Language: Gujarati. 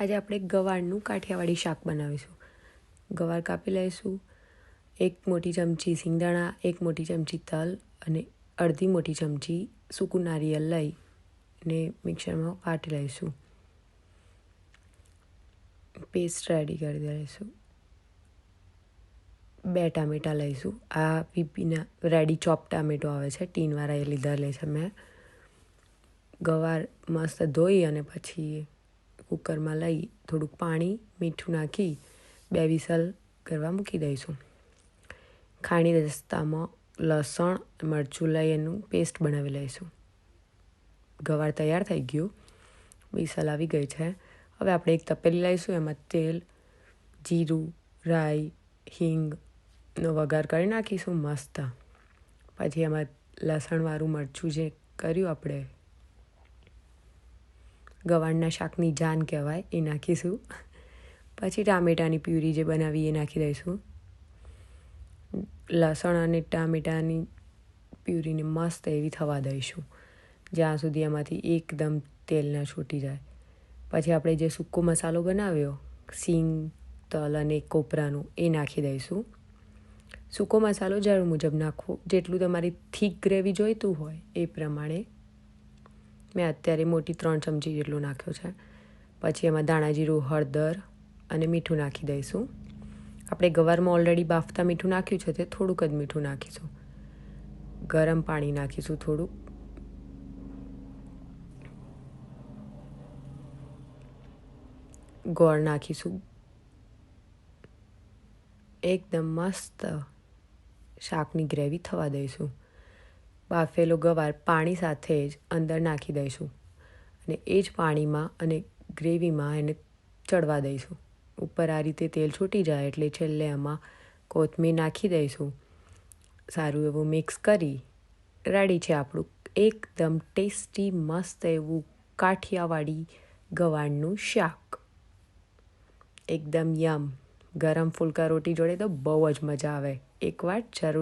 આજે આપણે ગવારનું કાઠિયાવાડી શાક બનાવીશું. ગવાર કાપી લઈશું. 1 મોટી ચમચી સિંગદાણા, 1 મોટી ચમચી તલ અને અડધી મોટી ચમચી સૂકું નારિયેળ લઈને મિક્સરમાં વાટી લઈશું. પેસ્ટ રેડી કરી દઈશું. 2 ટામેટાં લઈશું. આ પીપીના રેડી ચોપ ટામેટો આવે છે, ટીનવાળા એ લીધા લે છે મેં. ગવાર મસ્ત ધોઈ અને પછી કુકરમાં લઈ થોડુંક પાણી, મીઠું નાખી 2 વિસલ કરવા મૂકી દઈશું. ખાણી રસ્તામાં લસણ, મરચું લઈ એનું પેસ્ટ બનાવી લઈશું. ગવાર તૈયાર થઈ ગયું, વિસલ આવી ગઈ છે. હવે આપણે એક તપેલી લઈશું, એમાં તેલ, જીરું, રાઈ, હિંગનો વઘાર કરી નાખીશું મસ્ત. પછી એમાં લસણવાળું મરચું જે કર્યું આપણે ગવારના શાકની જાન કહેવાય એ નાખીશું. પછી ટામેટાની પ્યુરી જે બનાવી એ નાખી દઈશું. લસણ અને ટામેટાની પ્યુરીને મસ્ત એવી થવા દઈશું જ્યાં સુધી એમાંથી એકદમ તેલ ના છૂટી જાય. પછી આપણે જે સૂકો મસાલો બનાવ્યો સિંગ, તલ અને કોપરાનું એ નાખી દઈશું. સૂકો મસાલો જરૂર મુજબ નાખવો, જેટલું તમારી થીક ગ્રેવી જોઈતું હોય એ પ્રમાણે. મેં અત્યારે મોટી 3 ચમચી જેટલું નાખ્યો છે. પછી એમાં ધાણા જીરું, હળદર અને મીઠું નાખી દઈશું. આપણે ગવારમાં ઓલરેડી બાફતા મીઠું નાખ્યું છે, તે થોડુંક જ મીઠું નાખીશું. ગરમ પાણી નાખીશું થોડુંક. ગોળ નાખીશું. એકદમ મસ્ત શાકની ગ્રેવી થવા દઈશું. બાફેલો ગવાર પાણી સાથે જ અંદર નાખી દઈશું અને એ જ પાણીમાં અને ગ્રેવીમાં એને ચડવા દઈશું. ઉપર આ રીતે તેલ છૂટી જાય એટલે છેલ્લે એમાં કોથમીર નાખી દઈશું. સારું એવું મિક્સ કરી રેડી છે આપણું એકદમ ટેસ્ટી મસ્ત એવું કાઠિયાવાડી ગવારનું શાક. એકદમ યમ. ગરમ ફુલકા રોટી જોડે તો બહુ જ મજા આવે. એકવાર જરૂર